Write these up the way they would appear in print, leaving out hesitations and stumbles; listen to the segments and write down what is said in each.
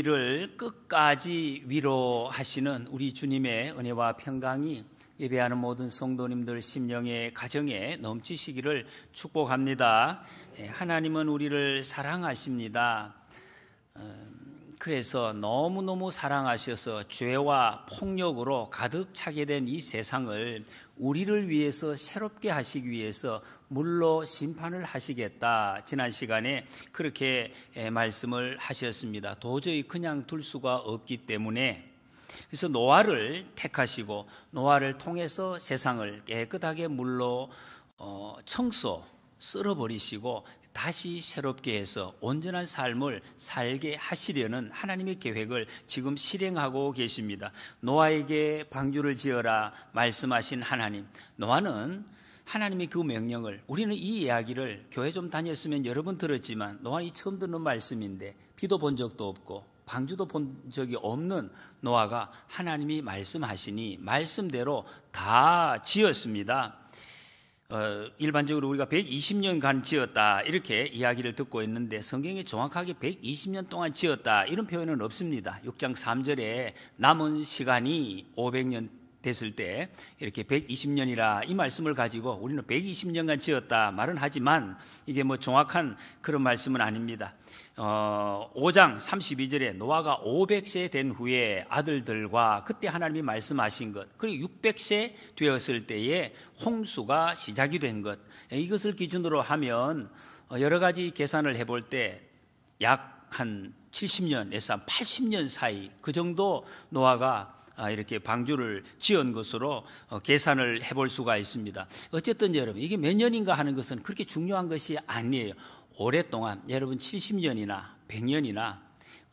우리를 끝까지 위로하시는 우리 주님의 은혜와 평강이 예배하는 모든 성도님들 심령의 가정에 넘치시기를 축복합니다. 하나님은 우리를 사랑하십니다. 그래서 너무너무 사랑하셔서 죄와 폭력으로 가득 차게 된 이 세상을 우리를 위해서 새롭게 하시기 위해서 물로 심판을 하시겠다. 지난 시간에 그렇게 말씀을 하셨습니다. 도저히 그냥 둘 수가 없기 때문에 그래서 노아를 택하시고 노아를 통해서 세상을 깨끗하게 물로 쓸어버리시고 다시 새롭게 해서 온전한 삶을 살게 하시려는 하나님의 계획을 지금 실행하고 계십니다. 노아에게 방주를 지어라 말씀하신 하나님, 노아는 하나님의 그 명령을, 우리는 이 이야기를 교회 좀 다녔으면 여러 번 들었지만 노아는 처음 듣는 말씀인데 비도 본 적도 없고 방주도 본 적이 없는 노아가 하나님이 말씀하시니 말씀대로 다 지었습니다. 일반적으로 우리가 120년간 지었다 이렇게 이야기를 듣고 있는데 성경에 정확하게 120년 동안 지었다 이런 표현은 없습니다. 6장 3절에 남은 시간이 500년 됐을 때 이렇게 120년이라 이 말씀을 가지고 우리는 120년간 지었다 말은 하지만 이게 뭐 정확한 그런 말씀은 아닙니다. 5장 32절에 노아가 500세 된 후에 아들들과 그때 하나님이 말씀하신 것, 그리고 600세 되었을 때에 홍수가 시작이 된 것, 이것을 기준으로 하면 여러 가지 계산을 해볼 때 약 한 70년에서 한 80년 사이 그 정도 노아가 이렇게 방주를 지은 것으로 계산을 해볼 수가 있습니다. 어쨌든 여러분 이게 몇 년인가 하는 것은 그렇게 중요한 것이 아니에요. 오랫동안 여러분 70년이나 100년이나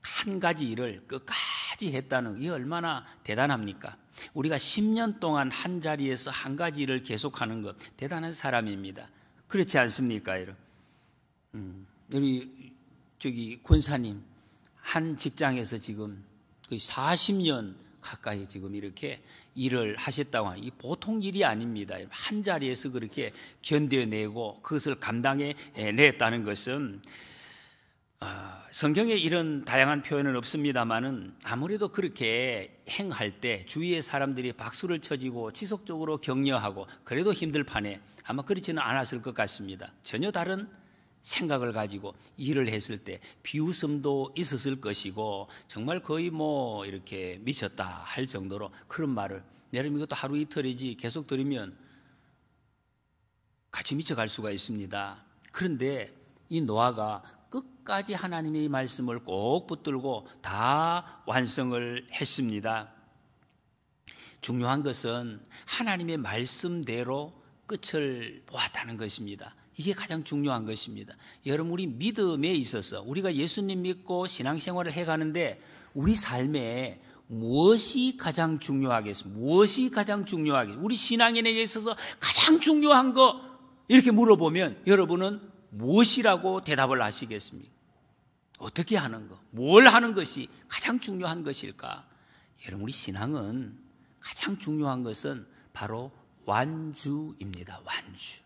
한 가지 일을 끝까지 했다는 게 얼마나 대단합니까? 우리가 10년 동안 한 자리에서 한 가지 일을 계속하는 것 대단한 사람입니다. 그렇지 않습니까, 여러분? 여기 저기 권사님 한 직장에서 지금 거의 40년 가까이 지금 이렇게 일을 하셨다고 하니 이 보통 일이 아닙니다. 한 자리에서 그렇게 견뎌내고 그것을 감당해냈다는 것은 성경에 이런 다양한 표현은 없습니다만은 아무래도 그렇게 행할 때 주위의 사람들이 박수를 쳐주고 지속적으로 격려하고 그래도 힘들 판에 아마 그렇지는 않았을 것 같습니다. 전혀 다른 생각을 가지고 일을 했을 때 비웃음도 있었을 것이고 정말 거의 뭐 이렇게 미쳤다 할 정도로 그런 말을, 여러분 이것도 하루 이틀이지 계속 들으면 같이 미쳐갈 수가 있습니다. 그런데 이 노아가 끝까지 하나님의 말씀을 꼭 붙들고 다 완성을 했습니다. 중요한 것은 하나님의 말씀대로 끝을 보았다는 것입니다. 이게 가장 중요한 것입니다. 여러분 우리 믿음에 있어서 우리가 예수님 믿고 신앙생활을 해가는데 우리 삶에 무엇이 가장 중요하겠습니까? 무엇이 가장 중요하겠습니까? 우리 신앙인에게 있어서 가장 중요한 거 이렇게 물어보면 여러분은 무엇이라고 대답을 하시겠습니까? 어떻게 하는 거? 뭘 하는 것이 가장 중요한 것일까? 여러분 우리 신앙은 가장 중요한 것은 바로 완주입니다. 완주.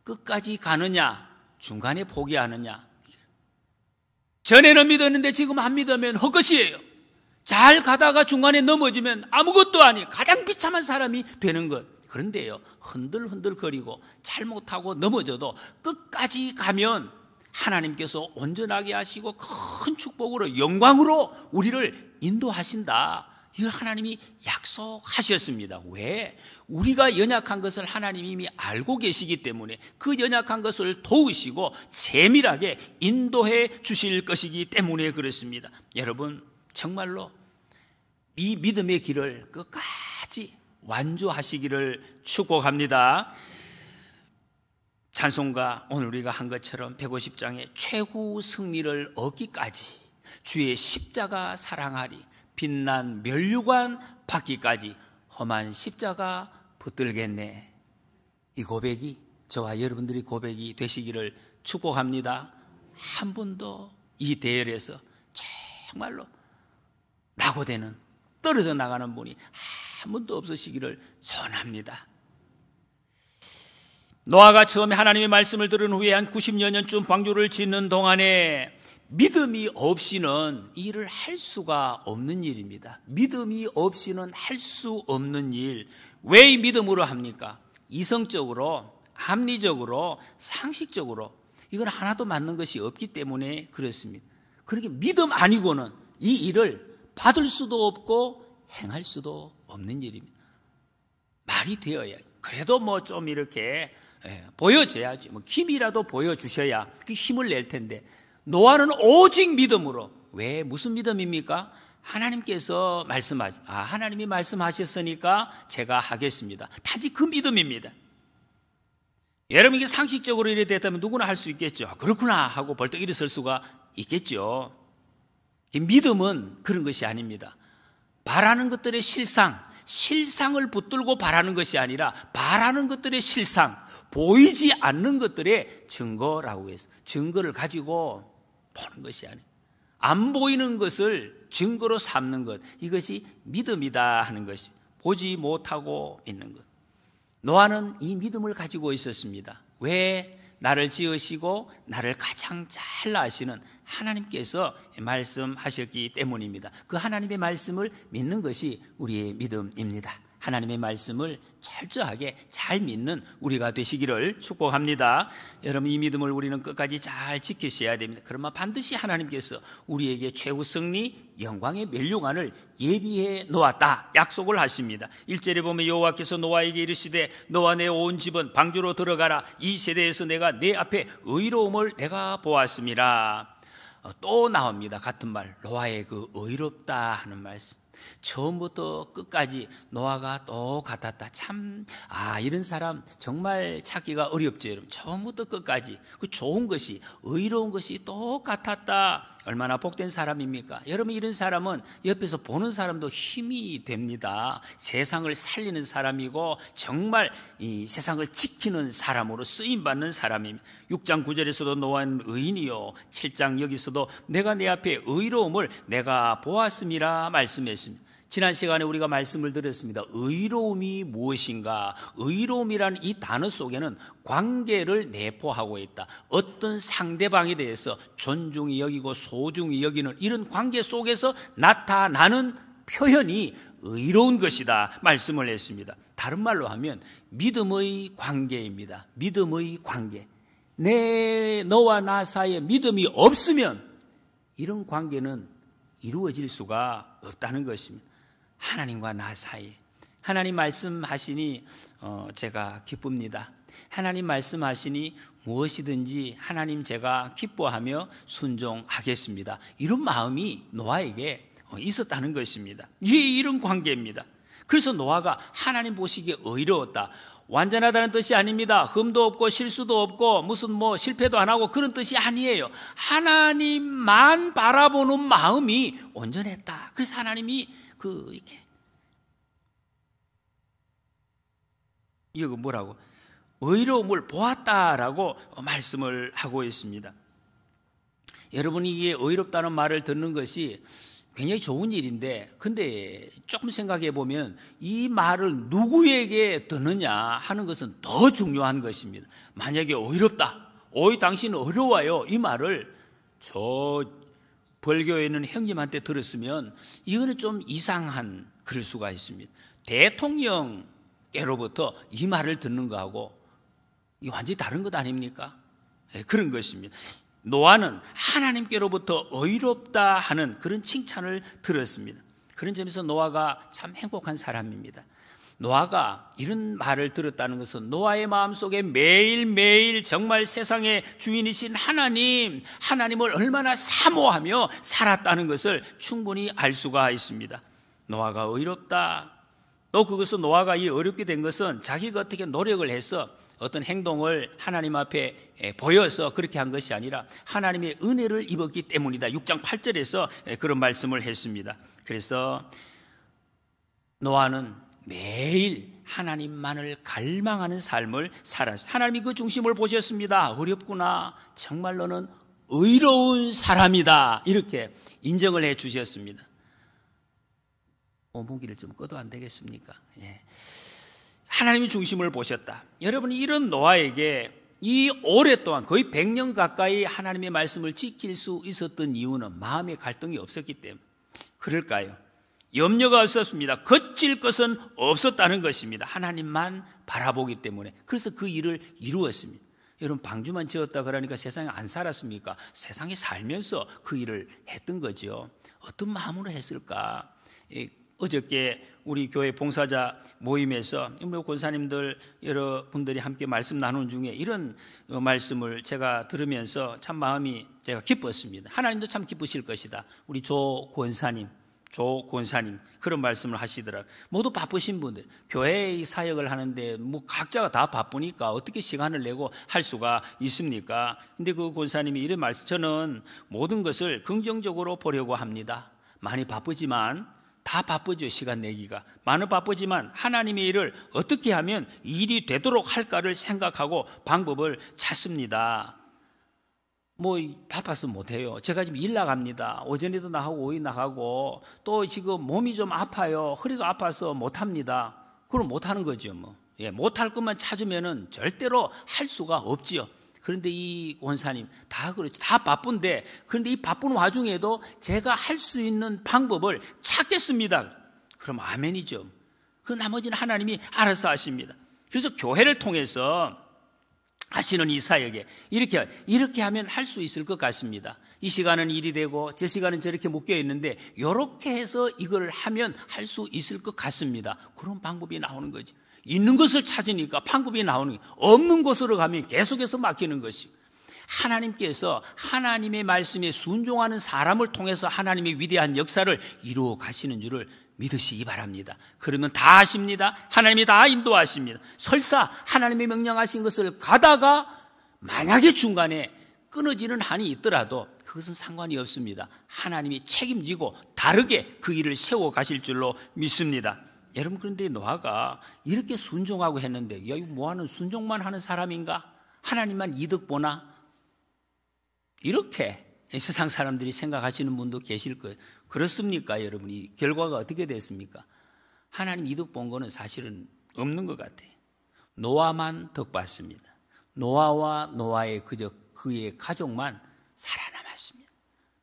끝까지 가느냐, 중간에 포기하느냐. 전에는 믿었는데 지금 안 믿으면 헛것이에요. 잘 가다가 중간에 넘어지면 아무것도 아니 가장 비참한 사람이 되는 것. 그런데요, 흔들흔들거리고 잘못하고 넘어져도 끝까지 가면 하나님께서 온전하게 하시고 큰 축복으로 영광으로 우리를 인도하신다. 이걸 하나님이 약속하셨습니다. 왜? 우리가 연약한 것을 하나님이 이미 알고 계시기 때문에 그 연약한 것을 도우시고 세밀하게 인도해 주실 것이기 때문에 그렇습니다. 여러분 정말로 이 믿음의 길을 끝까지 완주하시기를 축복합니다. 찬송가 오늘 우리가 한 것처럼 150장의 최후 승리를 얻기까지 주의 십자가 사랑하리, 빛난 면류관 받기까지 험한 십자가 붙들겠네. 이 고백이 저와 여러분들이 고백이 되시기를 축복합니다. 한 번도 이 대열에서 정말로 낙오되는, 떨어져 나가는 분이 한 번도 없으시기를 소원합니다. 노아가 처음에 하나님의 말씀을 들은 후에 한 90여 년쯤 방주를 짓는 동안에 믿음이 없이는 일을 할 수가 없는 일입니다. 믿음이 없이는 할 수 없는 일. 왜 이 믿음으로 합니까? 이성적으로, 합리적으로, 상식적으로 이건 하나도 맞는 것이 없기 때문에 그렇습니다. 그러니까 믿음 아니고는 이 일을 받을 수도 없고 행할 수도 없는 일입니다. 말이 되어야, 그래도 뭐 좀 이렇게 보여줘야지. 뭐 힘이라도 보여주셔야 그 힘을 낼 텐데, 노아는 오직 믿음으로. 왜? 무슨 믿음입니까? 하나님께서 하나님이 말씀하셨으니까 제가 하겠습니다. 단지 그 믿음입니다. 여러분, 이게 상식적으로 이래 됐다면 누구나 할 수 있겠죠. 그렇구나 하고 벌떡 일어설 수가 있겠죠. 이 믿음은 그런 것이 아닙니다. 바라는 것들의 실상을 붙들고 바라는 것이 아니라 바라는 것들의 실상, 보이지 않는 것들의 증거라고 해서 증거를 가지고 보는 것이 아니에요. 안 보이는 것을 증거로 삼는 것, 이것이 믿음이다 하는 것이, 보지 못하고 있는 것. 노아는 이 믿음을 가지고 있었습니다. 왜? 나를 지으시고 나를 가장 잘 아시는 하나님께서 말씀하셨기 때문입니다. 그 하나님의 말씀을 믿는 것이 우리의 믿음입니다. 하나님의 말씀을 철저하게 잘 믿는 우리가 되시기를 축복합니다. 여러분, 이 믿음을 우리는 끝까지 잘 지키셔야 됩니다. 그러면 반드시 하나님께서 우리에게 최후 승리, 영광의 멸류관을 예비해 놓았다 약속을 하십니다. 1절에 보면 여호와께서 노아에게 이르시되 너와 내 온 집은 방주로 들어가라. 이 세대에서 내가 내 앞에 의로움을 내가 보았습니다. 또 나옵니다. 같은 말, 노아의 그 의롭다 하는 말씀. 처음부터 끝까지 노아가 똑같았다. 참, 이런 사람 정말 찾기가 어렵죠, 여러분. 처음부터 끝까지 그 좋은 것이, 의로운 것이 똑같았다. 얼마나 복된 사람입니까? 여러분, 이런 사람은 옆에서 보는 사람도 힘이 됩니다. 세상을 살리는 사람이고 정말 이 세상을 지키는 사람으로 쓰임받는 사람입니다. 6장 9절에서도 노아는 의인이요, 7장 여기서도 내가 내 앞에 의로움을 내가 보았음이라 말씀했습니다. 지난 시간에 우리가 말씀을 드렸습니다. 의로움이 무엇인가? 의로움이라는 이 단어 속에는 관계를 내포하고 있다. 어떤 상대방에 대해서 존중이 여기고 소중히 여기는 이런 관계 속에서 나타나는 표현이 의로운 것이다 말씀을 했습니다. 다른 말로 하면 믿음의 관계입니다. 믿음의 관계. 너와 나 사이에 믿음이 없으면 이런 관계는 이루어질 수가 없다는 것입니다. 하나님과 나 사이에. 하나님 말씀하시니 제가 기쁩니다. 하나님 말씀하시니 무엇이든지 하나님 제가 기뻐하며 순종하겠습니다. 이런 마음이 노아에게 있었다는 것입니다. 이런 관계입니다. 그래서 노아가 하나님 보시기에 의로웠다. 완전하다는 뜻이 아닙니다. 흠도 없고 실수도 없고 무슨 실패도 안 하고 그런 뜻이 아니에요. 하나님만 바라보는 마음이 온전했다. 그래서 하나님이 이거 뭐라고? 의로움을 보았다라고 말씀을 하고 있습니다. 여러분이 이게 의롭다는 말을 듣는 것이 굉장히 좋은 일인데, 근데 조금 생각해 보면 이 말을 누구에게 듣느냐 하는 것은 더 중요한 것입니다. 만약에 의롭다, 당신은 어려워요, 이 말을 벌교에 있는 형님한테 들었으면 이거는 좀 이상한 그럴 수가 있습니다. 대통령께로부터 이 말을 듣는 거하고 이 완전히 다른 것 아닙니까? 그런 것입니다. 노아는 하나님께로부터 의롭다 하는 그런 칭찬을 들었습니다. 그런 점에서 노아가 참 행복한 사람입니다. 노아가 이런 말을 들었다는 것은 노아의 마음속에 매일매일 정말 세상의 주인이신 하나님을 얼마나 사모하며 살았다는 것을 충분히 알 수가 있습니다. 노아가 의롭다. 또 그것은 노아가 이 어렵게 된 것은 자기가 어떻게 노력을 해서 어떤 행동을 하나님 앞에 보여서 그렇게 한 것이 아니라 하나님의 은혜를 입었기 때문이다. 6장 8절에서 그런 말씀을 했습니다. 그래서 노아는 매일 하나님만을 갈망하는 삶을 살았어요. 하나님이 그 중심을 보셨습니다. 어렵구나. 정말 너는 의로운 사람이다. 이렇게 인정을 해 주셨습니다. 오목이를 좀 꺼도 안 되겠습니까? 하나님이 중심을 보셨다. 여러분이 이런 노아에게 이 오랫동안 거의 100년 가까이 하나님의 말씀을 지킬 수 있었던 이유는 마음의 갈등이 없었기 때문에 그럴까요? 염려가 없었습니다. 거칠 것은 없었다는 것입니다. 하나님만 바라보기 때문에. 그래서 그 일을 이루었습니다. 여러분, 방주만 지었다 그러니까 세상에 안 살았습니까? 세상에 살면서 그 일을 했던 거죠. 어떤 마음으로 했을까? 어저께 우리 교회 봉사자 모임에서 권사님들 여러분들이 함께 말씀 나누는 중에 이런 말씀을 제가 들으면서 참 마음이 제가 기뻤습니다. 하나님도 참 기쁘실 것이다. 우리 조 권사님 그런 말씀을 하시더라고요. 모두 바쁘신 분들, 교회의 사역을 하는데 뭐 각자가 다 바쁘니까 어떻게 시간을 내고 할 수가 있습니까? 근데 그 권사님이 이런 말씀, 저는 모든 것을 긍정적으로 보려고 합니다. 많이 바쁘지만, 다 바쁘죠, 시간 내기가. 많은 바쁘지만 하나님의 일을 어떻게 하면 일이 되도록 할까를 생각하고 방법을 찾습니다. 뭐 바빠서 못해요. 제가 지금 일 나갑니다. 오전에도 나가고 오후에 나가고 또 지금 몸이 좀 아파요. 허리가 아파서 못합니다. 그럼 못하는 거죠. 뭐. 못할 것만 찾으면은 절대로 할 수가 없지요. 그런데 이 원사님 다 그렇죠. 다 바쁜데 그런데 이 바쁜 와중에도 제가 할 수 있는 방법을 찾겠습니다. 그럼 아멘이죠. 그 나머지는 하나님이 알아서 하십니다. 그래서 교회를 통해서 하시는 이 사역에 이렇게 하면 할 수 있을 것 같습니다. 이 시간은 일이 되고 저 시간은 저렇게 묶여 있는데 이렇게 해서 이걸 하면 할 수 있을 것 같습니다. 그런 방법이 나오는 거죠. 있는 것을 찾으니까 방법이 나오는 거예요. 없는 곳으로 가면 계속해서 막히는 것이고, 하나님께서 하나님의 말씀에 순종하는 사람을 통해서 하나님의 위대한 역사를 이루어 가시는 줄을 믿으시기 바랍니다. 그러면 다 하십니다. 하나님이 다 인도하십니다. 설사 하나님의 명령하신 것을 가다가 만약에 중간에 끊어지는 한이 있더라도 그것은 상관이 없습니다. 하나님이 책임지고 다르게 그 일을 세워 가실 줄로 믿습니다. 여러분, 그런데 노아가 이렇게 순종하고 했는데 야, 이거 뭐하는 순종만 하는 사람인가? 하나님만 이득 보나? 이렇게 세상 사람들이 생각하시는 분도 계실 거예요. 그렇습니까, 여러분? 이 결과가 어떻게 됐습니까? 하나님 이득 본 거는 사실은 없는 것 같아요. 노아만 덕받습니다. 노아와 노아의 그의 가족만 살아남았습니다.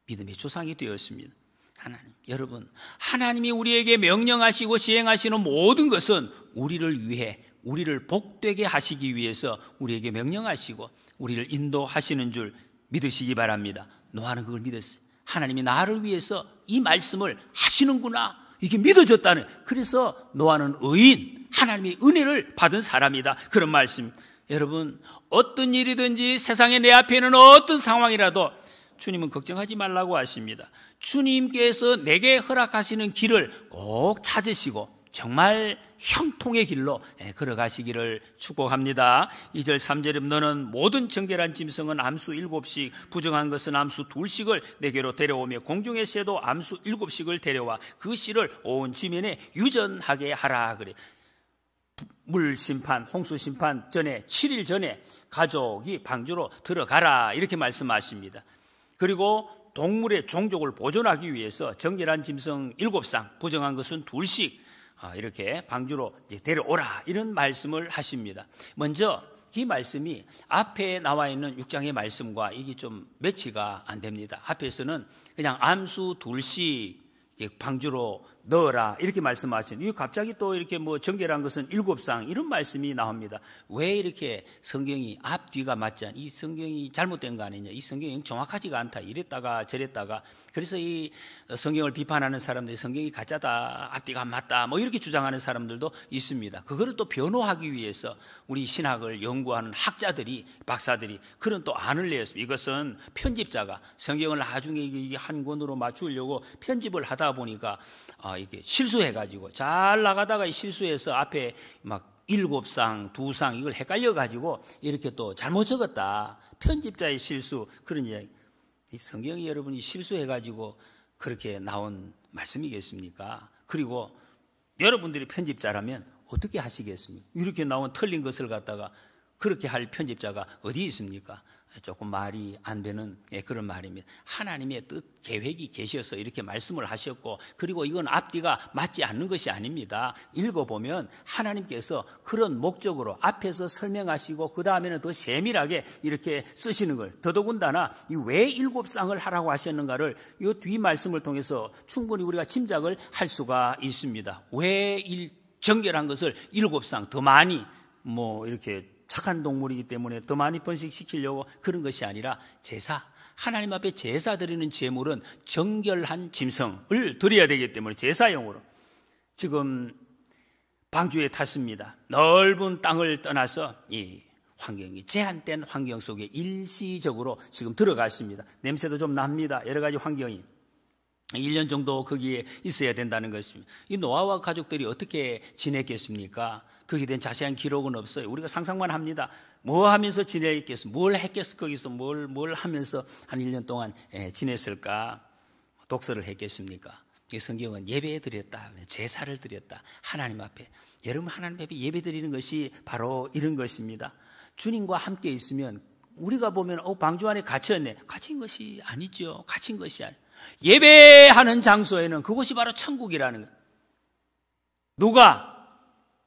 믿음의 조상이 되었습니다. 하나님, 여러분, 하나님이 우리에게 명령하시고 시행하시는 모든 것은 우리를 위해, 우리를 복되게 하시기 위해서 우리에게 명령하시고 우리를 인도하시는 줄 믿으시기 바랍니다. 노아는 그걸 믿었어요. 하나님이 나를 위해서 이 말씀을 하시는구나, 이게 믿어졌다는. 그래서 노아는 의인, 하나님의 은혜를 받은 사람이다, 그런 말씀. 여러분, 어떤 일이든지 세상에 내 앞에 있는 어떤 상황이라도 주님은 걱정하지 말라고 하십니다. 주님께서 내게 허락하시는 길을 꼭 찾으시고 정말 형통의 길로 걸어가시기를 축복합니다. 2절 3절에 너는 모든 정결한 짐승은 암수 7씩, 부정한 것은 암수 2씩을 내게로 데려오며 공중의 새도 암수 7씩을 데려와 그 씨를 온 지면에 유전하게 하라 그래. 물 심판, 홍수 심판 전에 7일 전에 가족이 방주로 들어가라, 이렇게 말씀하십니다. 그리고 동물의 종족을 보존하기 위해서 정결한 짐승 7쌍, 부정한 것은 2씩 이렇게 방주로 데려오라, 이런 말씀을 하십니다. 먼저 이 말씀이 앞에 나와 있는 6장의 말씀과 이게 좀 매치가 안 됩니다. 앞에서는 그냥 암수 2씩 방주로 넣어라, 이렇게 말씀하시는, 이거 갑자기 또 이렇게 뭐 정결한 것은 7쌍, 이런 말씀이 나옵니다. 왜 이렇게 성경이 앞뒤가 맞지 않냐, 이 성경이 잘못된 거 아니냐, 이 성경이 정확하지가 않다, 이랬다가 저랬다가. 그래서 이 성경을 비판하는 사람들이 성경이 가짜다, 앞뒤가 안 맞다, 뭐 이렇게 주장하는 사람들도 있습니다. 그거를 또 변호하기 위해서 우리 신학을 연구하는 학자들이, 박사들이 그런 또 안을 내었습니다. 이것은 편집자가 성경을 나중에 한 권으로 맞추려고 편집을 하다 보니까 이게 실수해가지고 잘 나가다가 실수해서 앞에 막 7쌍, 2쌍 이걸 헷갈려가지고 이렇게 또 잘못 적었다, 편집자의 실수, 그런 이야기. 이 성경이 여러분이 실수해가지고 그렇게 나온 말씀이겠습니까? 그리고 여러분들이 편집자라면 어떻게 하시겠습니까? 이렇게 나온 틀린 것을 갖다가 그렇게 할 편집자가 어디 있습니까? 조금 말이 안 되는 그런 말입니다. 하나님의 뜻, 계획이 계셔서 이렇게 말씀을 하셨고, 그리고 이건 앞뒤가 맞지 않는 것이 아닙니다. 읽어보면 하나님께서 그런 목적으로 앞에서 설명하시고 그 다음에는 더 세밀하게 이렇게 쓰시는 걸, 더더군다나 왜 7쌍을 하라고 하셨는가를 이 뒤 말씀을 통해서 충분히 우리가 짐작을 할 수가 있습니다. 왜 정결한 것을 7쌍 더 많이 이렇게 착한 동물이기 때문에 더 많이 번식시키려고 그런 것이 아니라 제사, 하나님 앞에 제사 드리는 제물은 정결한 짐승을 드려야 되기 때문에 제사용으로 지금 방주에 탔습니다. 넓은 땅을 떠나서 이 환경이 제한된 환경 속에 일시적으로 지금 들어갔습니다. 냄새도 좀 납니다. 여러 가지 환경이 1년 정도 거기에 있어야 된다는 것입니다. 이 노아와 가족들이 어떻게 지냈겠습니까? 거기에 대한 자세한 기록은 없어요. 우리가 상상만 합니다. 뭐 하면서 지냈겠어? 뭘 했겠어? 거기서 뭘 하면서 한 1년 동안 지냈을까? 독서를 했겠습니까? 이 성경은 예배 드렸다, 제사를 드렸다, 하나님 앞에. 여러분, 하나님 앞에 예배 드리는 것이 바로 이런 것입니다. 주님과 함께 있으면 우리가 보면 방주 안에 갇혔네. 갇힌 것이 아니죠. 갇힌 것이 아니에요. 예배하는 장소에는 그곳이 바로 천국이라는 거예요. 누가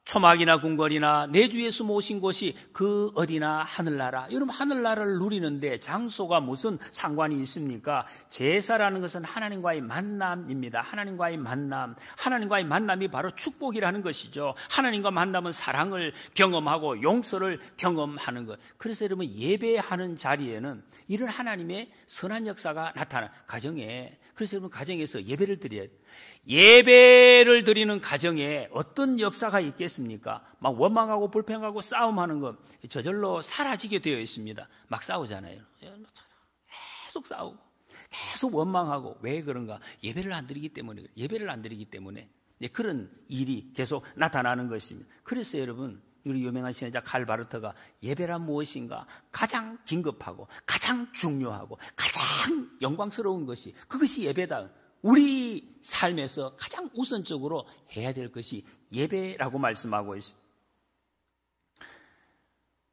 초막이나 궁궐이나 내 주 예수 모신 곳이 그 어디나 하늘나라. 여러분, 하늘나라를 누리는데 장소가 무슨 상관이 있습니까? 제사라는 것은 하나님과의 만남입니다. 하나님과의 만남. 하나님과의 만남이 바로 축복이라는 것이죠. 하나님과 만남은 사랑을 경험하고 용서를 경험하는 것. 그래서 여러분, 예배하는 자리에는 이런 하나님의 선한 역사가 나타나 가정에. 그래서 여러분, 가정에서 예배를 드려야 돼요. 예배를 드리는 가정에 어떤 역사가 있겠습니까? 막 원망하고 불평하고 싸움하는 것 저절로 사라지게 되어 있습니다. 막 싸우잖아요. 계속 싸우고 계속 원망하고. 왜 그런가? 예배를 안 드리기 때문에. 예배를 안 드리기 때문에 그런 일이 계속 나타나는 것입니다. 그래서 여러분, 우리 유명한 신학자 칼 바르트가 예배란 무엇인가? 가장 긴급하고 가장 중요하고 가장 영광스러운 것이, 그것이 예배다. 우리 삶에서 가장 우선적으로 해야 될 것이 예배라고 말씀하고 있습니다.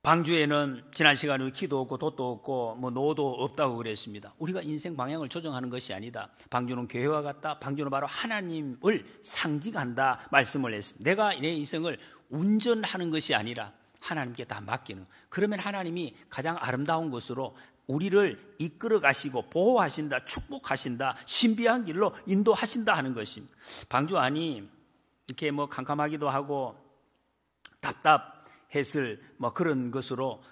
방주에는 지난 시간에 기도 없고 돛도 없고 노도 없다고 그랬습니다. 우리가 인생 방향을 조정하는 것이 아니다. 방주는 교회와 같다. 방주는 바로 하나님을 상징한다 말씀을 했습니다. 내가 내 인생을 운전하는 것이 아니라 하나님께 다 맡기는. 그러면 하나님이 가장 아름다운 것으로 우리를 이끌어 가시고 보호하신다, 축복하신다, 신비한 길로 인도하신다 하는 것입니다. 방주 안이 이렇게 캄캄하기도 하고 답답했을 그런 것으로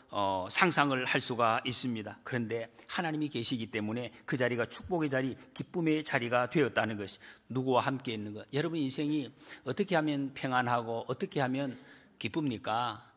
상상을 할 수가 있습니다. 그런데 하나님이 계시기 때문에 그 자리가 축복의 자리, 기쁨의 자리가 되었다는 것이. 누구와 함께 있는 것. 여러분 인생이 어떻게 하면 평안하고 어떻게 하면 기쁩니까?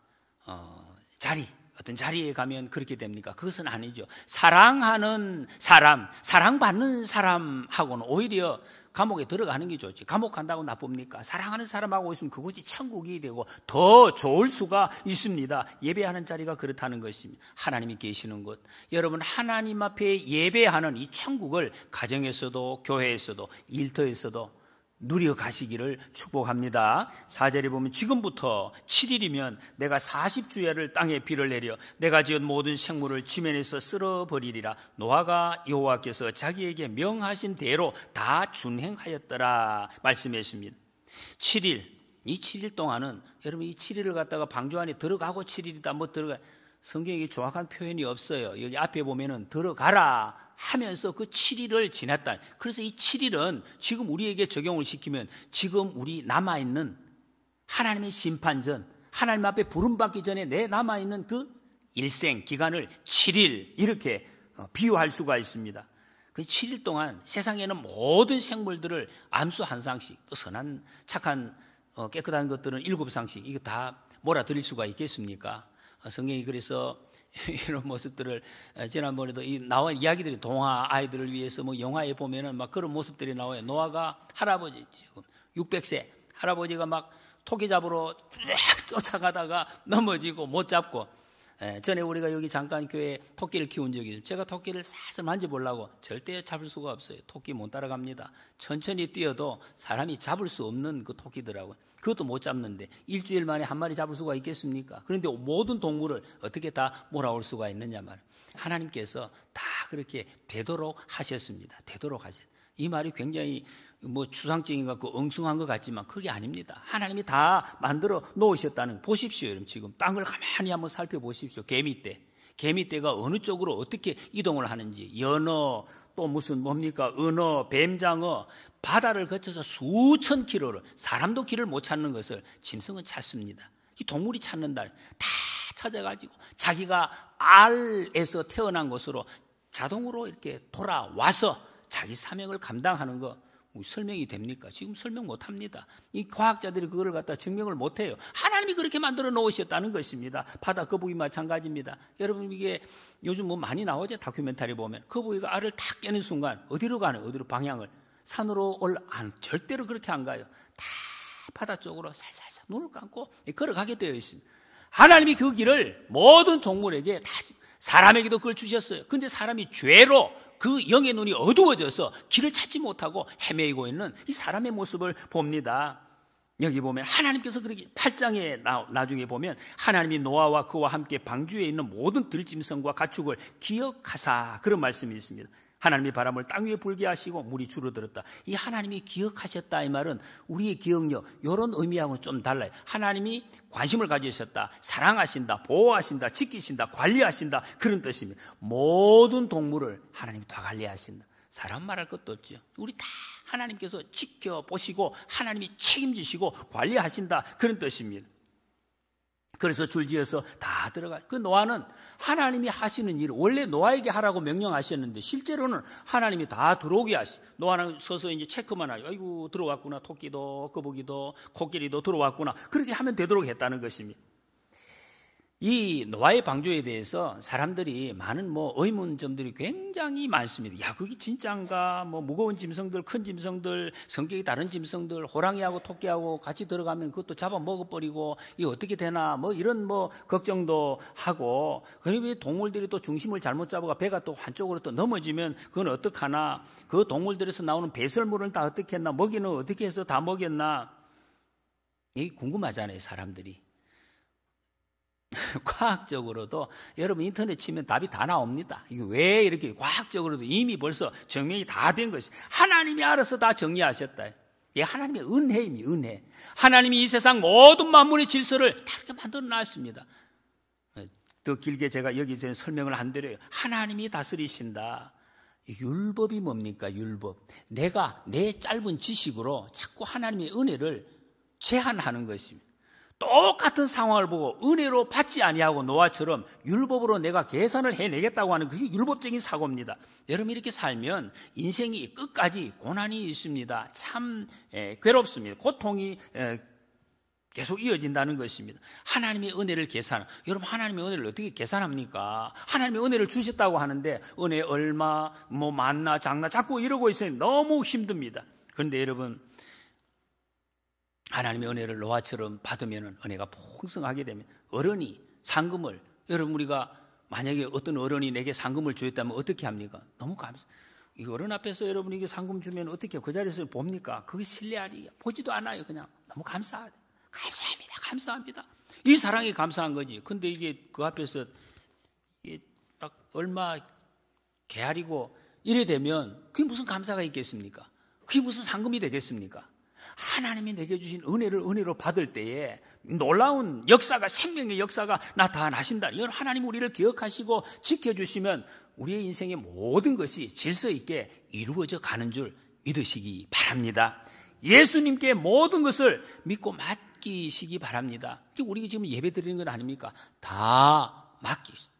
어떤 자리에 가면 그렇게 됩니까? 그것은 아니죠. 사랑하는 사람, 사랑받는 사람하고는 오히려 감옥에 들어가는 게 좋지. 감옥 간다고 나쁩니까? 사랑하는 사람하고 있으면 그곳이 천국이 되고 더 좋을 수가 있습니다. 예배하는 자리가 그렇다는 것입니다. 하나님이 계시는 곳. 여러분, 하나님 앞에 예배하는 이 천국을 가정에서도 교회에서도 일터에서도 누려 가시기를 축복합니다. 4절에 보면 지금부터 7일이면 내가 40주야를 땅에 비를 내려 내가 지은 모든 생물을 지면에서 쓸어버리리라. 노아가 여호와께서 자기에게 명하신 대로 다 준행하였더라 말씀했습니다. 7일, 이 7일 동안은 여러분 이 7일을 갖다가 방주 안에 들어가고 7일이다 들어가, 성경에 정확한 표현이 없어요. 여기 앞에 보면은 들어가라 하면서 그 7일을 지났다. 그래서 이 7일은 지금 우리에게 적용을 시키면 지금 우리 남아있는 하나님의 심판전, 하나님 앞에 부름받기 전에 내 남아있는 그 일생 기간을 7일 이렇게 비유할 수가 있습니다. 그 7일 동안 세상에는 모든 생물들을 암수 한 쌍씩, 또 선한 착한 깨끗한 것들은 7쌍씩 이거 다 몰아들일 수가 있겠습니까? 성경이 그래서 이런 모습들을 지난번에도 나와 이야기들이 동화 아이들을 위해서 영화에 보면은 막 그런 모습들이 나와요. 노아가 할아버지 지금 600세 할아버지가 막 토끼 잡으러 쫓아가다가 넘어지고 못 잡고 전에 우리가 여기 잠깐 교회에 토끼를 키운 적이 있어요. 제가 토끼를 살살 만져보려고 절대 잡을 수가 없어요. 토끼 못 따라갑니다. 천천히 뛰어도 사람이 잡을 수 없는 그 토끼더라고요. 그것도 못 잡는데 일주일 만에 한 마리 잡을 수가 있겠습니까? 그런데 모든 동물을 어떻게 다 몰아올 수가 있느냐 말이에요. 하나님께서 다 그렇게 되도록 하셨습니다. 되도록 하셨어요. 이 말이 굉장히 추상적인 것 같고 엉뚱한 것 같지만 그게 아닙니다. 하나님이 다 만들어 놓으셨다는, 보십시오. 여러분 지금 땅을 가만히 한번 살펴보십시오. 개미떼가 어느 쪽으로 어떻게 이동을 하는지, 연어, 또 무슨 뭡니까, 은어, 뱀장어, 바다를 거쳐서 수천 킬로를, 사람도 길을 못 찾는 것을 짐승은 찾습니다. 이 동물이 찾는다. 다 찾아가지고 자기가 알에서 태어난 곳으로 자동으로 이렇게 돌아와서 자기 사명을 감당하는 거 설명이 됩니까? 지금 설명 못합니다. 이 과학자들이 그걸 갖다 증명을 못해요. 하나님이 그렇게 만들어 놓으셨다는 것입니다. 바다 거북이 마찬가지입니다. 여러분 이게 요즘 많이 나오죠. 다큐멘터리 보면 거북이가 알을 탁 깨는 순간 어디로 가는, 어디로 방향을, 산으로 절대로 그렇게 안 가요. 다 바다 쪽으로 살살살 눈을 감고 걸어가게 되어 있습니다. 하나님이 그 길을 모든 동물에게 다, 사람에게도 그걸 주셨어요. 근데 사람이 죄로 그 영의 눈이 어두워져서 길을 찾지 못하고 헤매이고 있는 이 사람의 모습을 봅니다. 여기 보면 하나님께서 그렇게 8장에 나중에 보면 하나님이 노아와 그와 함께 방주에 있는 모든 들짐승과 가축을 기억하사, 그런 말씀이 있습니다. 하나님이 바람을 땅 위에 불게 하시고 물이 줄어들었다. 이 하나님이 기억하셨다 이 말은 우리의 기억력, 이런 의미하고는 좀 달라요. 하나님이 관심을 가지셨다, 사랑하신다, 보호하신다, 지키신다, 관리하신다, 그런 뜻입니다. 모든 동물을 하나님이 다 관리하신다. 사람 말할 것도 없죠. 우리 다 하나님께서 지켜보시고 하나님이 책임지시고 관리하신다, 그런 뜻입니다. 그래서 줄지어서 다 들어가. 그 노아는 하나님이 하시는 일을 원래 노아에게 하라고 명령하셨는데 실제로는 하나님이 다 들어오게 하시. 노아는 서서 이제 체크만 하죠. 아이고 들어왔구나. 토끼도 거북이도 코끼리도 들어왔구나. 그렇게 하면 되도록 했다는 것입니다. 이 노아의 방주에 대해서 사람들이 많은 의문점들이 굉장히 많습니다. 야, 그게 진짜인가? 무거운 짐승들, 큰 짐승들, 성격이 다른 짐승들, 호랑이하고 토끼하고 같이 들어가면 그것도 잡아 먹어버리고 이게 어떻게 되나? 이런 걱정도 하고, 그리고 동물들이 또 중심을 잘못 잡아가 배가 또 한쪽으로 또 넘어지면 그건 어떡하나? 그 동물들에서 나오는 배설물은 다 어떻게 했나? 먹이는 어떻게 해서 다 먹였나? 이게 궁금하잖아요, 사람들이. 과학적으로도 여러분 인터넷 치면 답이 다 나옵니다. 이게 왜 이렇게 과학적으로도 이미 벌써 증명이 다 된 것이, 하나님이 알아서 다 정리하셨다. 이게 하나님의 은혜입니다. 은혜. 하나님이 이 세상 모든 만물의 질서를 다 이렇게 만들어 놨습니다. 더 길게 제가 여기서 설명을 안 드려요. 하나님이 다스리신다. 율법이 뭡니까? 율법. 내가 내 짧은 지식으로 자꾸 하나님의 은혜를 제한하는 것입니다. 똑같은 상황을 보고 은혜로 받지 아니하고 노아처럼 율법으로 내가 계산을 해내겠다고 하는 그게 율법적인 사고입니다. 여러분 이렇게 살면 인생이 끝까지 고난이 있습니다. 참 괴롭습니다. 고통이 계속 이어진다는 것입니다. 하나님의 은혜를 여러분 하나님의 은혜를 어떻게 계산합니까? 하나님의 은혜를 주셨다고 하는데 은혜 얼마, 많나 작나 자꾸 이러고 있으니 너무 힘듭니다. 그런데 여러분 하나님의 은혜를 노아처럼 받으면 은혜가 풍성하게 됩니다. 어른이 상금을, 여러분 우리가 만약에 어떤 어른이 내게 상금을 주었다면 어떻게 합니까? 너무 이 어른 앞에서 여러분 이게 상금 주면 어떻게 그 자리에서 봅니까? 그게 신뢰하리, 보지도 않아요. 그냥 너무 감사합니다. 감사합니다. 이 사랑이 감사한 거지. 근데 이게 그 앞에서 이게 딱 얼마 게아리고 이래 되면 그게 무슨 감사가 있겠습니까? 그게 무슨 상금이 되겠습니까? 하나님이 내게 주신 은혜를 은혜로 받을 때에 놀라운 역사가, 생명의 역사가 나타나신다. 이건 하나님 우리를 기억하시고 지켜주시면 우리의 인생의 모든 것이 질서 있게 이루어져 가는 줄 믿으시기 바랍니다. 예수님께 모든 것을 믿고 맡기시기 바랍니다. 우리가 지금 예배 드리는 건 아닙니까? 다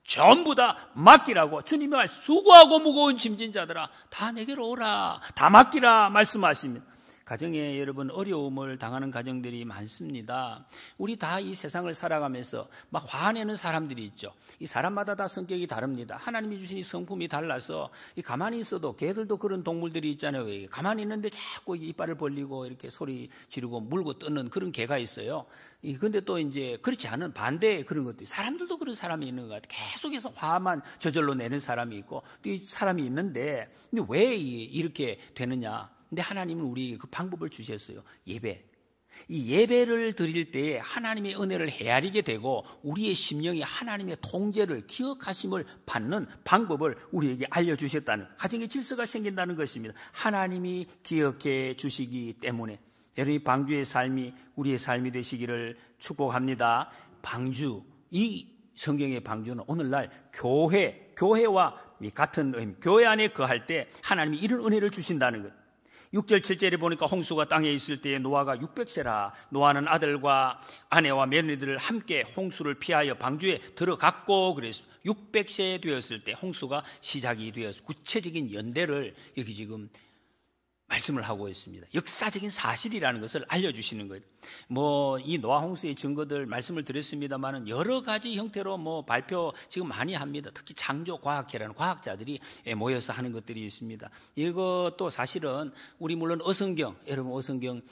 전부 다 맡기라고 주님이 수고하고 무거운 짐진 자들아 다 내게로 오라, 다 맡기라 말씀하십니다. 가정에 여러분 어려움을 당하는 가정들이 많습니다. 우리 다 이 세상을 살아가면서 막 화내는 사람들이 있죠. 이 사람마다 다 성격이 다릅니다. 하나님이 주신 이 성품이 달라서 이 가만히 있어도 개들도 그런 동물들이 있잖아요. 가만히 있는데 자꾸 이빨을 벌리고 이렇게 소리 지르고 물고 뜯는 그런 개가 있어요. 근데 또 이제 그렇지 않은 반대 그런 것들이, 사람들도 그런 사람이 있는 것 같아요. 계속해서 화만 저절로 내는 사람이 있고 또 이 사람이 있는데, 근데 왜 이렇게 되느냐? 근데 하나님은 우리 그 방법을 주셨어요. 예배. 이 예배를 드릴 때에 하나님의 은혜를 헤아리게 되고 우리의 심령이 하나님의 통제를, 기억하심을 받는 방법을 우리에게 알려주셨다는, 가정의 질서가 생긴다는 것입니다. 하나님이 기억해 주시기 때문에 여러분이 방주의 삶이 우리의 삶이 되시기를 축복합니다. 방주, 이 성경의 방주는 오늘날 교회와 같은 의미, 교회 안에 거할 때 하나님이 이런 은혜를 주신다는 것. 6절 7절에 보니까 홍수가 땅에 있을 때에 노아가 600세라 노아는 아들과 아내와 며느리들을 함께 홍수를 피하여 방주에 들어갔고, 그래서 600세 되었을 때 홍수가 시작이 되었습니다. 구체적인 연대를 여기 지금 말씀을 하고 있습니다. 역사적인 사실이라는 것을 알려주시는 거예요. 이 노아 홍수의 증거들 말씀을 드렸습니다만은 여러 가지 형태로 발표 지금 많이 합니다. 특히 창조과학회라는 과학자들이 모여서 하는 것들이 있습니다. 이것도 사실은 우리 물론 어성경, 여러분 어성경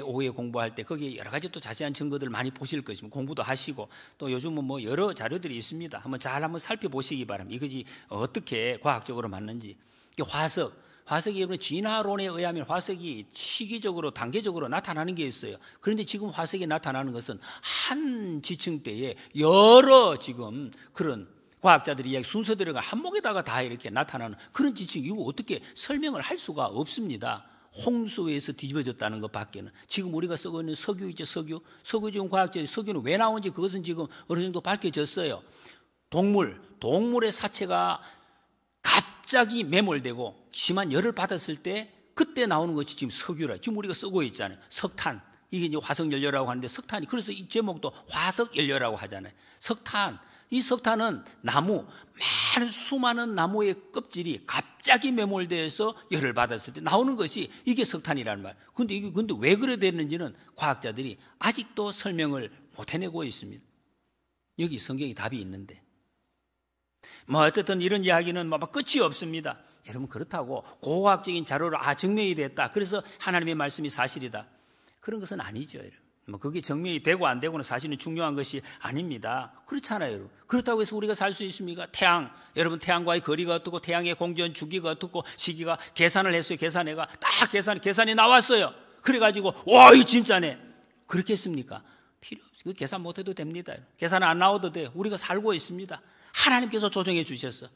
오후에 공부할 때 거기에 여러 가지 또 자세한 증거들 많이 보실 것입니다. 공부도 하시고 또 요즘은 여러 자료들이 있습니다. 한번 살펴보시기 바랍니다. 이것이 어떻게 과학적으로 맞는지. 화석이 여러분 진화론에 의하면 화석이 시기적으로 단계적으로 나타나는 게 있어요. 그런데 지금 화석이 나타나는 것은 한 지층대에 여러 지금 그런 과학자들이 이야기 순서대로가 한목에다가 다 이렇게 나타나는 그런 지층, 이거 어떻게 설명을 할 수가 없습니다. 홍수에서 뒤집어졌다는 것 밖에는. 지금 우리가 쓰고 있는 석유 있죠, 석유 지금 과학자들이 석유는 왜 나온지 그것은 지금 어느 정도 밝혀졌어요. 동물의 사체가 갑자기 매몰되고 심한 열을 받았을 때 그때 나오는 것이 지금 석유라. 지금 우리가 쓰고 있잖아요. 석탄. 이게 이제 화석연료라고 하는데 석탄이, 그래서 이 제목도 화석연료라고 하잖아요. 이 석탄은 많은 수많은 나무의 껍질이 갑자기 매몰돼서 열을 받았을 때 나오는 것이 이게 석탄이라는 말. 근데 왜 그래 됐는지는 과학자들이 아직도 설명을 못 해내고 있습니다. 여기 성경에 답이 있는데. 어쨌든 이런 이야기는 끝이 없습니다. 여러분, 그렇다고 고고학적인 자료로 증명이 됐다, 그래서 하나님의 말씀이 사실이다, 그런 것은 아니죠. 여러분, 그게 증명이 되고 안 되고는 사실은 중요한 것이 아닙니다. 그렇잖아요. 여러분. 그렇다고 해서 우리가 살 수 있습니까? 여러분, 태양과의 거리가 어떻고 태양의 공전 주기가 어떻고 시기가, 계산을 했어요. 계산해가 딱 계산이 나왔어요. 그래가지고 이 진짜네, 그렇게 했습니까? 필요 없어요. 그 계산 못해도 됩니다. 계산 안 나와도 돼요. 우리가 살고 있습니다. 하나님께서 조정해 주셨어.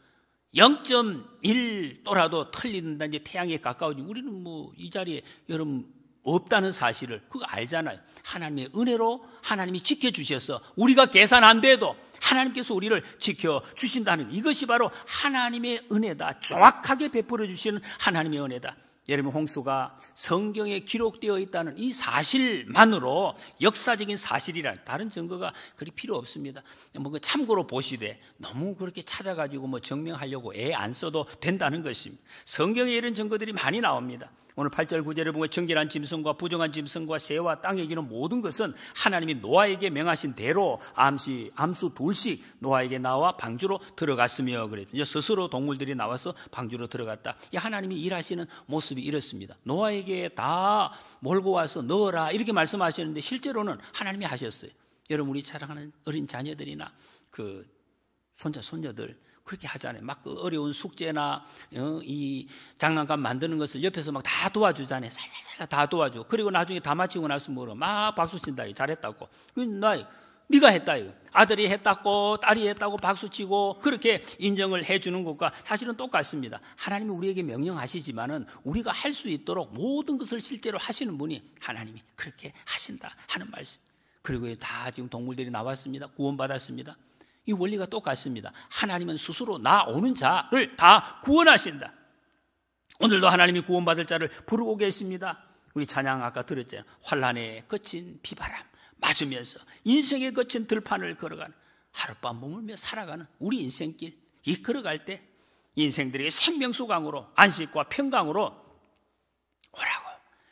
0.1도라도 틀린다, 이제 태양에 가까워지고 우리는 이 자리에 여러분 없다는 사실을 그거 알잖아요. 하나님의 은혜로 하나님이 지켜주셔서 우리가 계산 안 돼도 하나님께서 우리를 지켜주신다는, 이것이 바로 하나님의 은혜다. 정확하게 베풀어 주시는 하나님의 은혜다. 여러분, 홍수가 성경에 기록되어 있다는 이 사실만으로 역사적인 사실이란 다른 증거가 그리 필요 없습니다. 참고로 보시되 너무 그렇게 찾아가지고 증명하려고 애 안 써도 된다는 것입니다. 성경에 이런 증거들이 많이 나옵니다. 오늘 8절 9절을 보면 정결한 짐승과 부정한 짐승과 새와 땅에 기는 모든 것은 하나님이 노아에게 명하신 대로 암수 둘씩 노아에게 나와 방주로 들어갔으며, 그랬죠. 스스로 동물들이 나와서 방주로 들어갔다. 이 하나님이 일하시는 모습이 이렇습니다. 노아에게 다 몰고 와서 넣어라 이렇게 말씀하시는데 실제로는 하나님이 하셨어요. 여러분, 우리 사랑하는 어린 자녀들이나 그 손자들 그렇게 하잖아요. 그 어려운 숙제나 이 장난감 만드는 것을 옆에서 다 도와주잖아요. 살살살 다 도와줘. 그리고 나중에 다 마치고 나서 박수 친다. 잘했다고. 네가 했다. 아들이 했다고 딸이 했다고 박수 치고 그렇게 인정을 해주는 것과 사실은 똑같습니다. 하나님이 우리에게 명령하시지만은 우리가 할 수 있도록 모든 것을 실제로 하시는 분이 하나님이 그렇게 하신다 하는 말씀. 그리고 다 지금 동물들이 나왔습니다. 구원받았습니다. 이 원리가 똑같습니다. 하나님은 스스로 나오는 자를 다 구원하신다. 오늘도 하나님이 구원받을 자를 부르고 계십니다. 우리 찬양 아까 들었잖아요. 환난에 거친 비바람 맞으면서 인생에 거친 들판을 걸어가는, 하룻밤 머물며 살아가는 우리 인생길, 이 걸어갈 때 인생들에게 생명수강으로 안식과 평강으로 오라고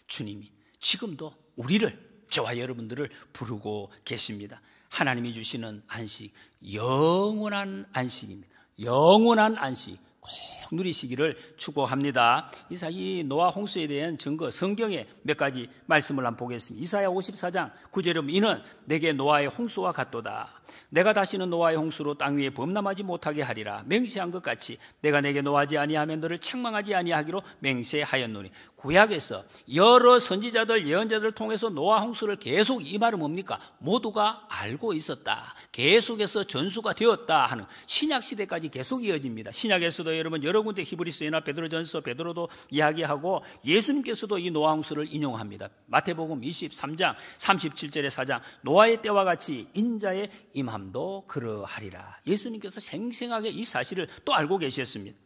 주님이 지금도 우리를, 저와 여러분들을 부르고 계십니다. 하나님이 주시는 안식, 영원한 안식입니다. 영원한 안식 꼭 누리시기를 축복합니다. 이 노아 홍수에 대한 증거, 성경에 몇 가지 말씀을 한번 보겠습니다. 이사야 54장 9절에 보면 이는 내게 노아의 홍수와 같도다. 내가 다시는 노아의 홍수로 땅 위에 범람하지 못하게 하리라. 맹세한 것 같이 내가 내게 노하지 아니하면 너를 책망하지 아니하기로 맹세하였노니. 구약에서 여러 선지자들, 예언자들을 통해서 노아 홍수를 계속, 이 말은 뭡니까? 모두가 알고 있었다, 계속해서 전수가 되었다 하는, 신약 시대까지 계속 이어집니다. 신약에서도 여러분 여러 군데 히브리서나 베드로전서, 베드로도 이야기하고 예수님께서도 이 노아 홍수를 인용합니다. 마태복음 23장 37절의 4장 노아의 때와 같이 인자의 임함도 그러하리라. 예수님께서 생생하게 이 사실을 또 알고 계셨습니다.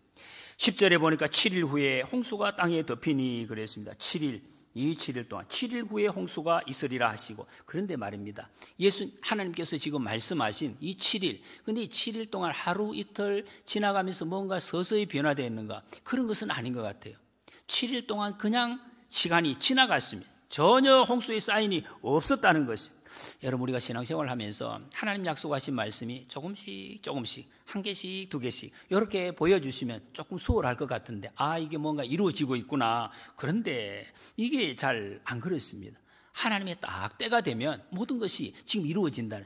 10절에 보니까 7일 후에 홍수가 땅에 덮이니 그랬습니다. 7일, 이 7일 동안 7일 후에 홍수가 있으리라 하시고, 그런데 말입니다, 하나님께서 지금 말씀하신 이 7일, 근데 이 7일 동안 하루 이틀 지나가면서 뭔가 서서히 변화되었는가? 그런 것은 아닌 것 같아요. 7일 동안 그냥 시간이 지나갔습니다. 전혀 홍수의 사인이 없었다는 것입니다. 여러분, 우리가 신앙생활을 하면서 하나님 약속하신 말씀이 조금씩 한 개씩 두 개씩 이렇게 보여주시면 조금 수월할 것 같은데, 이게 뭔가 이루어지고 있구나. 그런데 이게 잘 안 그렇습니다. 하나님의 딱 때가 되면 모든 것이 지금 이루어진다는.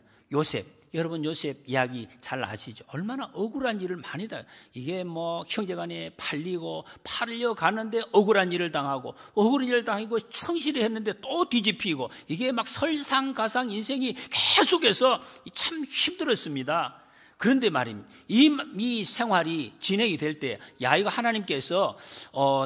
여러분 요셉 이야기 잘 아시죠? 얼마나 억울한 일을 많이 이게 뭐 형제간에 팔려 가는데 억울한 일을 당하고, 억울한 일을 당하고 충실히 했는데 또 뒤집히고, 이게 막 설상가상 인생이 계속해서 참 힘들었습니다. 그런데 말입니다, 이 생활이 진행이 될 때, 이거 하나님께서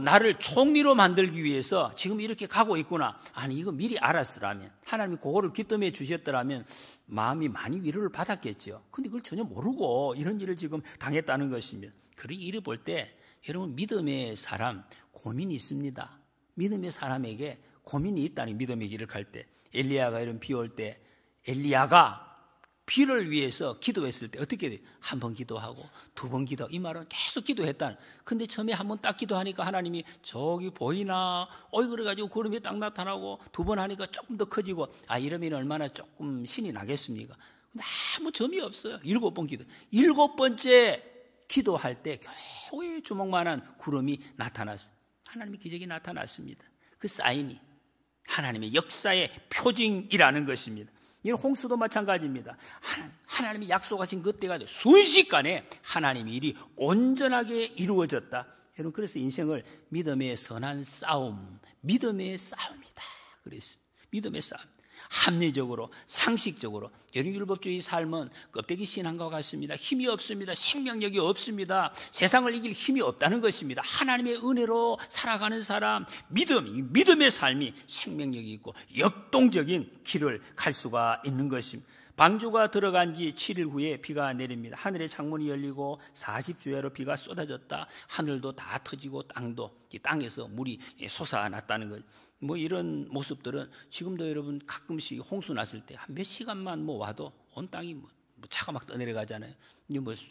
나를 총리로 만들기 위해서 지금 이렇게 가고 있구나. 아니, 이거 미리 알았으라면, 하나님이 그거를 귀뜸해 주셨더라면 마음이 많이 위로를 받았겠죠. 근데 그걸 전혀 모르고 이런 일을 지금 당했다는 것입니다. 그리 일을 볼 때 여러분, 믿음의 사람 고민이 있습니다. 믿음의 사람에게 고민이 있다니, 믿음의 길을 갈 때. 엘리야가 이런 비 올 때, 엘리야가 비를 위해서 기도했을 때 어떻게 돼요? 한 번 기도하고 두 번 기도, 이 말은 계속 기도했다는. 근데 처음에 한 번 딱 기도하니까 하나님이 저기 보이나? 그래가지고 구름이 딱 나타나고, 두 번 하니까 조금 더 커지고, 이러면 얼마나 조금 신이 나겠습니까? 근데 아무 점이 없어요. 7번 기도. 7번째 기도할 때 겨우에 주먹만한 구름이 나타났어요. 하나님의 기적이 나타났습니다. 그 사인이 하나님의 역사의 표징이라는 것입니다. 이 홍수도 마찬가지입니다. 하나님이 약속하신 그때가 돼 순식간에 하나님의 일이 온전하게 이루어졌다. 여러분, 그래서 인생을 믿음의 선한 싸움, 믿음의 싸움이다 그랬습니다. 믿음의 싸움. 합리적으로, 상식적으로. 여러분, 율법주의 삶은 껍데기 신앙과 같습니다. 힘이 없습니다. 생명력이 없습니다. 세상을 이길 힘이 없다는 것입니다. 하나님의 은혜로 살아가는 사람, 믿음의 삶이 생명력이 있고 역동적인 길을 갈 수가 있는 것입니다. 방주가 들어간 지 7일 후에 비가 내립니다. 하늘의 창문이 열리고 40주야로 비가 쏟아졌다. 하늘도 다 터지고 땅에서 물이 솟아났다는 거죠. 이런 모습들은 지금도 여러분 가끔씩 홍수 났을 때 한 몇 시간만 와도 온 땅이 차가 막 떠내려가잖아요.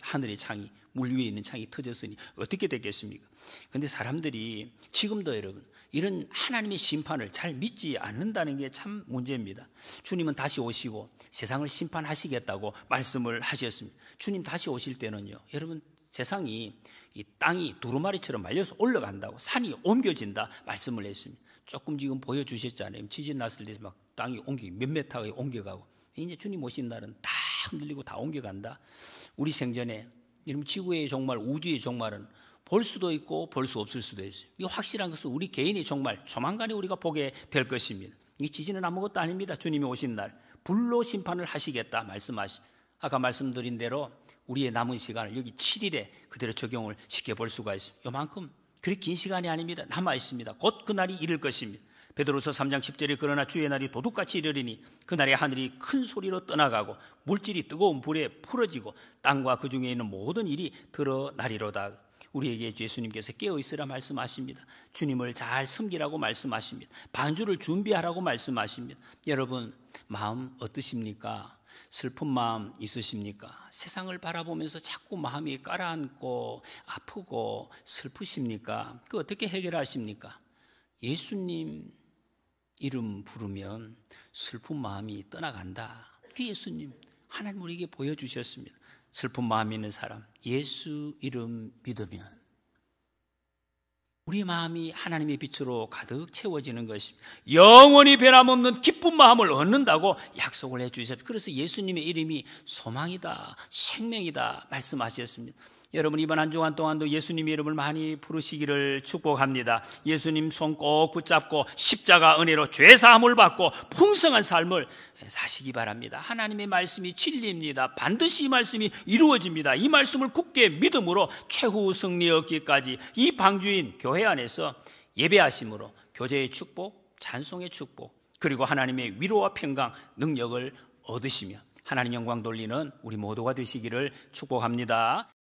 하늘의 창이, 물 위에 있는 창이 터졌으니 어떻게 됐겠습니까? 그런데 사람들이 지금도 여러분 이런 하나님의 심판을 잘 믿지 않는다는 게 참 문제입니다. 주님은 다시 오시고 세상을 심판하시겠다고 말씀을 하셨습니다. 주님 다시 오실 때는요, 여러분 세상이, 이 땅이 두루마리처럼 말려서 올라간다고, 산이 옮겨진다 말씀을 했습니다. 조금 지금 보여주셨잖아요. 지진 났을 때 막 땅이 몇 메타가 옮겨가고, 이제 주님 오신 날은 다 흔들리고 다 옮겨간다. 우리 생전에 여러분 지구의 종말, 우주의 종말은 볼 수도 있고 볼 수 없을 수도 있어요. 이 확실한 것은 우리 개인의 종말, 조만간에 우리가 보게 될 것입니다. 이 지진은 아무것도 아닙니다. 주님이 오신 날 불로 심판을 하시겠다 아까 말씀드린 대로 우리의 남은 시간을 여기 7일에 그대로 적용을 시켜볼 수가 있습니다. 요만큼 그렇게 긴 시간이 아닙니다. 남아 있습니다. 곧 그 날이 이를 것입니다. 베드로서 3장 10절에 그러나 주의 날이 도둑같이 이르리니 그날에 하늘이 큰 소리로 떠나가고 물질이 뜨거운 불에 풀어지고 땅과 그 중에 있는 모든 일이 드러나리로다. 우리에게 예수님께서 깨어있으라 말씀하십니다. 주님을 잘 섬기라고 말씀하십니다. 반주를 준비하라고 말씀하십니다. 여러분 마음 어떠십니까? 슬픈 마음 있으십니까? 세상을 바라보면서 자꾸 마음이 가라앉고 아프고 슬프십니까? 그 어떻게 해결하십니까? 예수님 이름 부르면 슬픈 마음이 떠나간다. 그 예수님, 하나님 우리에게 보여주셨습니다. 슬픈 마음 있는 사람, 예수 이름 믿으면 우리 마음이 하나님의 빛으로 가득 채워지는 것입니다. 영원히 변함없는 기쁜 마음을 얻는다고 약속을 해주셨습니다. 그래서 예수님의 이름이 소망이다, 생명이다 말씀하셨습니다. 여러분, 이번 한 주간 동안도 예수님의 이름을 많이 부르시기를 축복합니다. 예수님 손 꼭 붙잡고 십자가 은혜로 죄사함을 받고 풍성한 삶을 사시기 바랍니다. 하나님의 말씀이 진리입니다. 반드시 이 말씀이 이루어집니다. 이 말씀을 굳게 믿음으로 최후 승리 얻기까지 이 방주인 교회 안에서 예배하심으로 교제의 축복, 찬송의 축복, 그리고 하나님의 위로와 평강, 능력을 얻으시며 하나님 영광 돌리는 우리 모두가 되시기를 축복합니다.